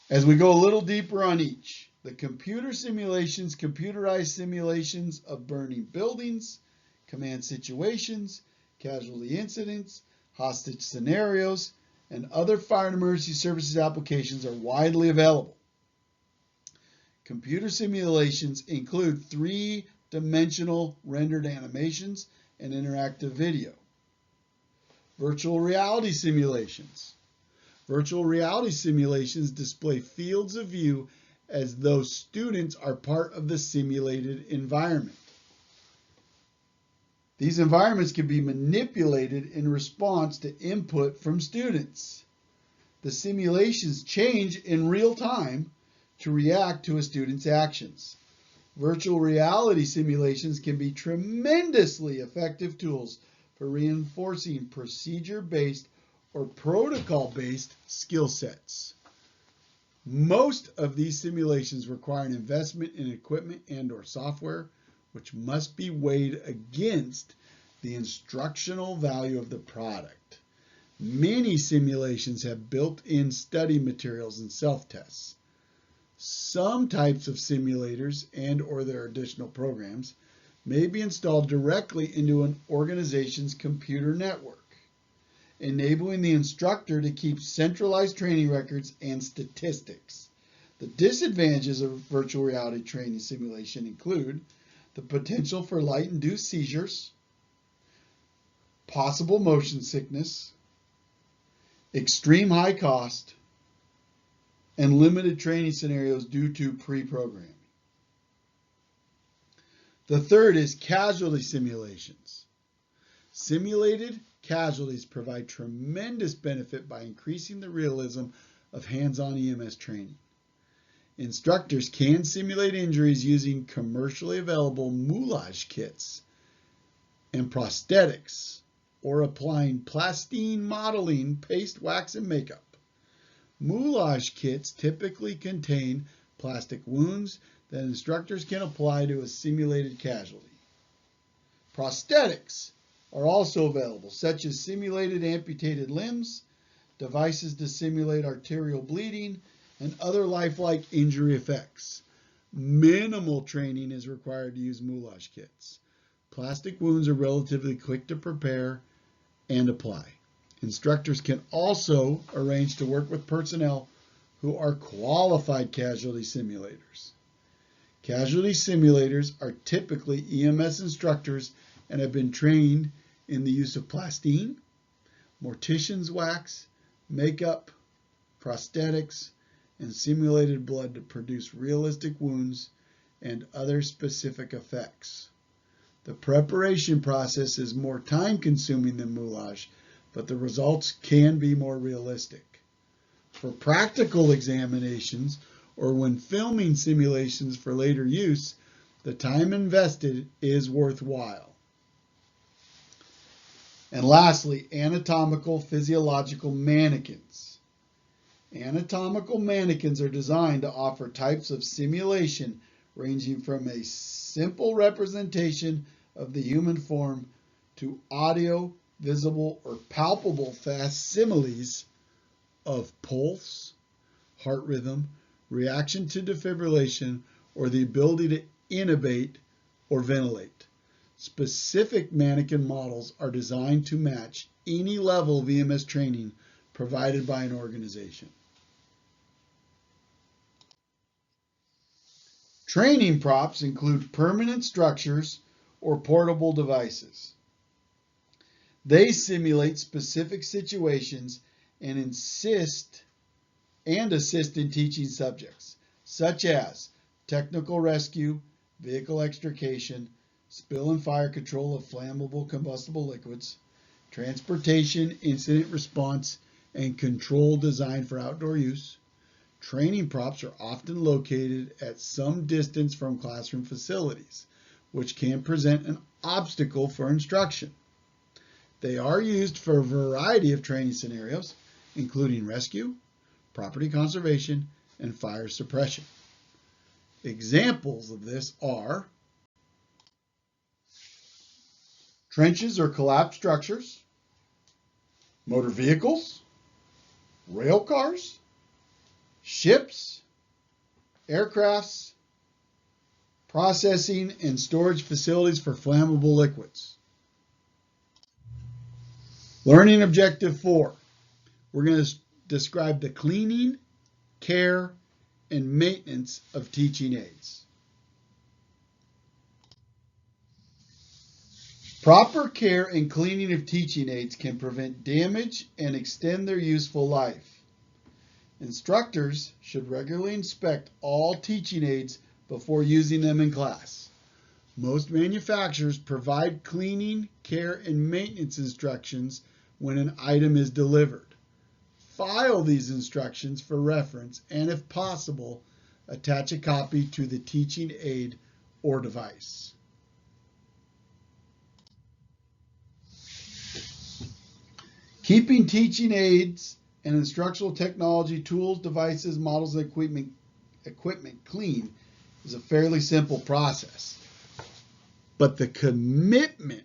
As we go a little deeper on each, the computer simulations, computerized simulations of burning buildings, command situations, casualty incidents, hostage scenarios, and other fire and emergency services applications are widely available. Computer simulations include 3-dimensional rendered animations and interactive video. Virtual reality simulations. Virtual reality simulations display fields of view as though students are part of the simulated environment. These environments can be manipulated in response to input from students. the simulations change in real time to react to a student's actions. Virtual reality simulations can be tremendously effective tools for reinforcing procedure-based or protocol-based skill sets. Most of these simulations require an investment in equipment and/or software, which must be weighed against the instructional value of the product. Many simulations have built-in study materials and self-tests. Some types of simulators and/or their additional programs may be installed directly into an organization's computer network, enabling the instructor to keep centralized training records and statistics. The disadvantages of virtual reality training simulation include the potential for light-induced seizures, possible motion sickness, extreme high cost, and limited training scenarios due to pre-programming. The third is casualty simulations. Simulated casualties provide tremendous benefit by increasing the realism of hands-on EMS training. Instructors can simulate injuries using commercially available moulage kits and prosthetics, or applying plastine modeling, paste, wax, and makeup. Moulage kits typically contain plastic wounds that instructors can apply to a simulated casualty. Prosthetics are also available, such as simulated amputated limbs, devices to simulate arterial bleeding, and other lifelike injury effects. Minimal training is required to use moulage kits. Plastic wounds are relatively quick to prepare and apply. Instructors can also arrange to work with personnel who are qualified casualty simulators. Casualty simulators are typically EMS instructors and have been trained in the use of plastine, mortician's wax, makeup, prosthetics, and simulated blood to produce realistic wounds and other specific effects. The preparation process is more time-consuming than moulage, but the results can be more realistic. For practical examinations or when filming simulations for later use, the time invested is worthwhile. And lastly, anatomical physiological mannequins. Anatomical mannequins are designed to offer types of simulation ranging from a simple representation of the human form to audio, visible, or palpable facsimiles of pulse, heart rhythm, reaction to defibrillation, or the ability to intubate or ventilate. Specific mannequin models are designed to match any level of EMS training provided by an organization. Training props include permanent structures or portable devices. They simulate specific situations and assist in teaching subjects, such as technical rescue, vehicle extrication, spill and fire control of flammable combustible liquids, transportation, incident response, and control designed for outdoor use. Training props are often located at some distance from classroom facilities, which can present an obstacle for instruction. They are used for a variety of training scenarios, including rescue, property conservation, and fire suppression. Examples of this are trenches or collapsed structures, motor vehicles, rail cars, ships, aircrafts, processing and storage facilities for flammable liquids. Learning Objective 4. We're going to describe the cleaning, care, and maintenance of teaching aids. Proper care and cleaning of teaching aids can prevent damage and extend their useful life. Instructors should regularly inspect all teaching aids before using them in class. Most manufacturers provide cleaning, care, and maintenance instructions when an item is delivered. file these instructions for reference, and if possible, attach a copy to the teaching aid or device. Keeping teaching aids and instructional technology, tools, devices, models, and equipment clean is a fairly simple process. But the commitment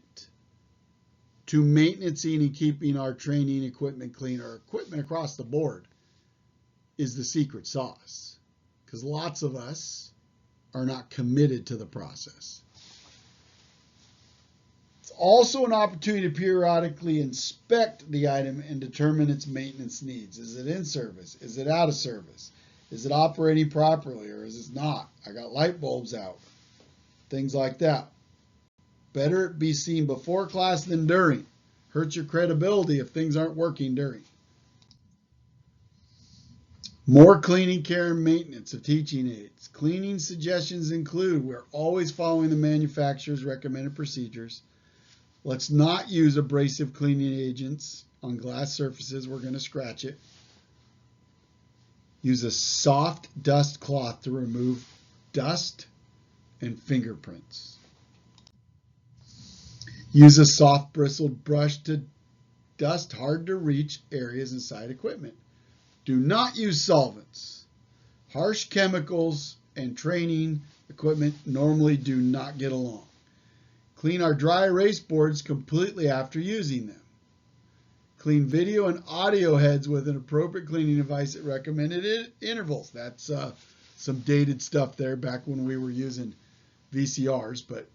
to maintaining and keeping our training equipment clean, or equipment across the board, is the secret sauce. Because lots of us are not committed to the process. It's also an opportunity to periodically inspect the item and determine its maintenance needs. Is it in service? Is it out of service? Is it operating properly, or is it not? I got light bulbs out. Things like that. Better it be seen before class than during. Hurts your credibility if things aren't working during. More cleaning, care, and maintenance of teaching aids. Cleaning suggestions include: we're always following the manufacturer's recommended procedures. Let's not use abrasive cleaning agents on glass surfaces. We're going to scratch it. Use a soft dust cloth to remove dust and fingerprints. Use a soft bristled brush to dust hard to reach areas inside equipment. Do not use solvents. Harsh chemicals and training equipment normally do not get along. Clean our dry erase boards completely after using them. Clean video and audio heads with an appropriate cleaning device at recommended intervals. That's some dated stuff there back when we were using VCRs, but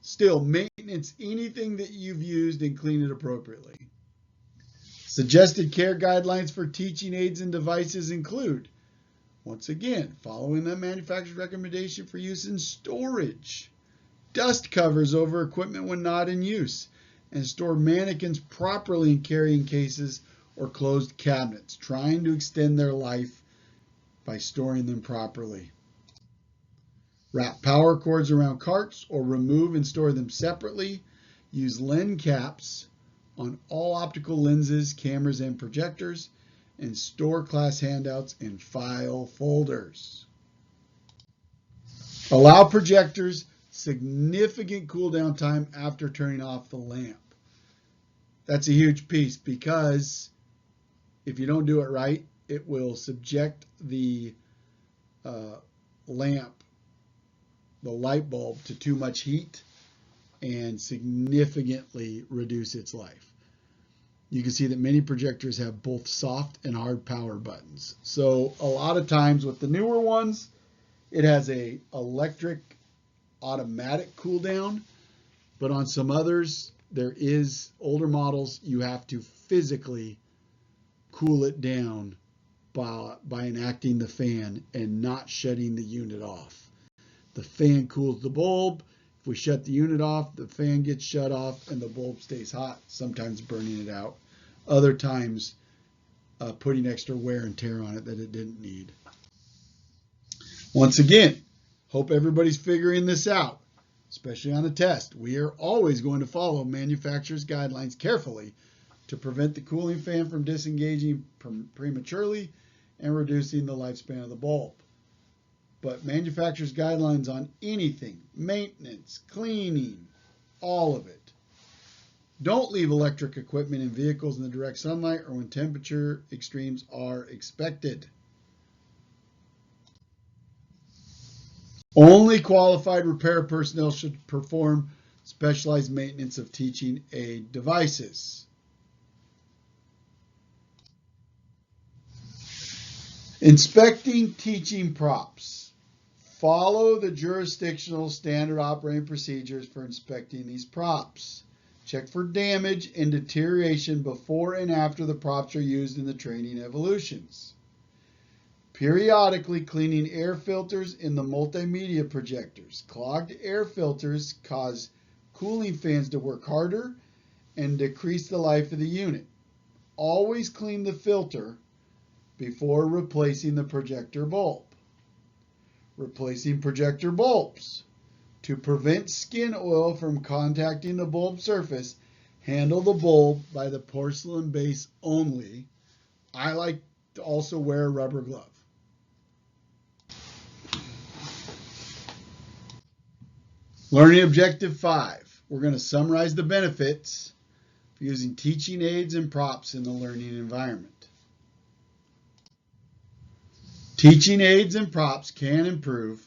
still, maintenance anything that you've used and clean it appropriately. Suggested care guidelines for teaching aids and devices include, once again, following the manufacturer's recommendation for use in storage. Dust covers over equipment when not in use, and store mannequins properly in carrying cases or closed cabinets, trying to extend their life by storing them properly. Wrap power cords around carts or remove and store them separately. Use lens caps on all optical lenses, cameras, and projectors, and store class handouts in file folders. Allow projectors significant cool down time after turning off the lamp. That's a huge piece, because if you don't do it right, it will subject the lamp, the light bulb, to too much heat and significantly reduce its life. You can see that many projectors have both soft and hard power buttons. So a lot of times with the newer ones, it has a electric automatic cool down, but on some others, there is older models, you have to physically cool it down by enacting the fan and not shutting the unit off. The fan cools the bulb. If we shut the unit off, the fan gets shut off and the bulb stays hot, sometimes burning it out. Other times, putting extra wear and tear on it that it didn't need. Once again, hope everybody's figuring this out, especially on a test. We are always going to follow manufacturer's guidelines carefully to prevent the cooling fan from disengaging prematurely and reducing the lifespan of the bulb. But manufacturer's guidelines on anything, maintenance, cleaning, all of it. Don't leave electric equipment in vehicles in the direct sunlight or when temperature extremes are expected. Only qualified repair personnel should perform specialized maintenance of teaching aid devices. Inspecting teaching props. Follow the jurisdictional standard operating procedures for inspecting these props. Check for damage and deterioration before and after the props are used in the training evolutions. Periodically cleaning air filters in the multimedia projectors. Clogged air filters cause cooling fans to work harder and decrease the life of the unit. Always clean the filter before replacing the projector bulb. Replacing projector bulbs. To prevent skin oil from contacting the bulb surface, handle the bulb by the porcelain base only, I like to also wear a rubber glove. Learning objective 5. We're going to summarize the benefits of using teaching aids and props in the learning environment. Teaching aids and props can improve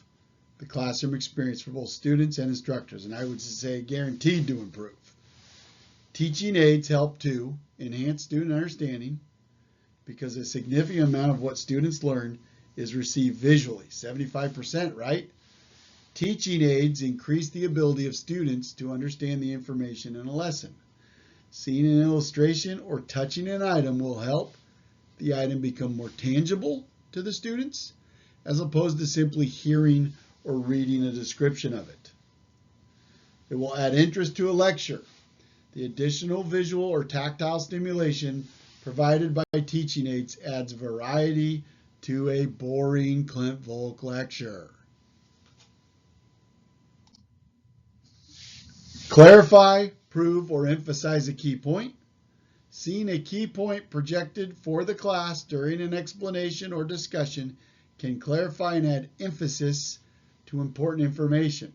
the classroom experience for both students and instructors, and I would say guaranteed to improve. Teaching aids help to enhance student understanding because a significant amount of what students learn is received visually, 75%, right? Teaching aids increase the ability of students to understand the information in a lesson. Seeing an illustration or touching an item will help the item become more tangible to the students as opposed to simply hearing or reading a description of it. It will add interest to a lecture. The additional visual or tactile stimulation provided by teaching aids adds variety to a boring Clint Volk lecture. Clarify, prove, or emphasize a key point. Seeing a key point projected for the class during an explanation or discussion can clarify and add emphasis to important information.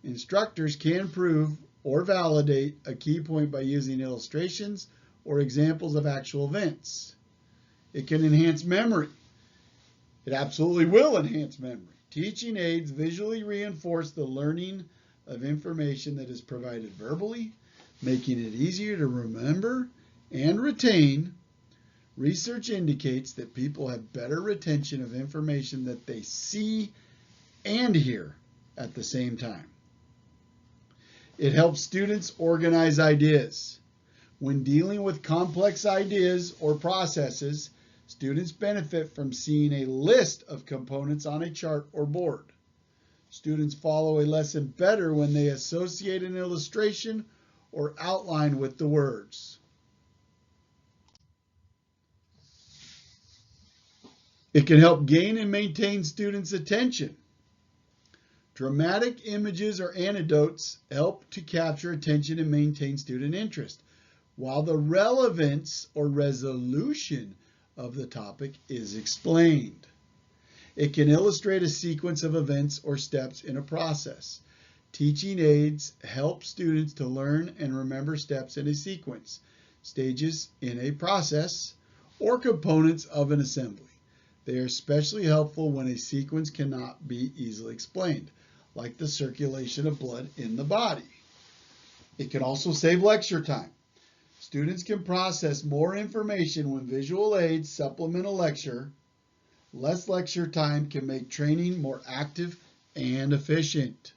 Instructors can prove or validate a key point by using illustrations or examples of actual events. It can enhance memory. It absolutely will enhance memory. Teaching aids visually reinforce the learning of information that is provided verbally, making it easier to remember and retain. Research indicates that people have better retention of information that they see and hear at the same time. It helps students organize ideas. When dealing with complex ideas or processes, students benefit from seeing a list of components on a chart or board. Students follow a lesson better when they associate an illustration or outline with the words. It can help gain and maintain students' attention. Dramatic images or anecdotes help to capture attention and maintain student interest, while the relevance or resolution of the topic is explained. It can illustrate a sequence of events or steps in a process. Teaching aids help students to learn and remember steps in a sequence, stages in a process, or components of an assembly. They are especially helpful when a sequence cannot be easily explained, like the circulation of blood in the body. It can also save lecture time. Students can process more information when visual aids supplement a lecture. Less lecture time can make training more active and efficient.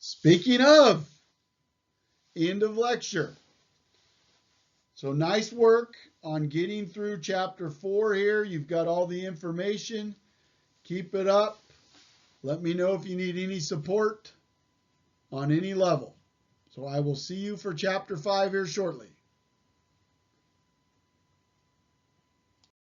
Speaking of, end of lecture. So nice work on getting through chapter 4 here. You've got all the information. Keep it up. Let me know if you need any support on any level. So I will see you for chapter 5 here shortly.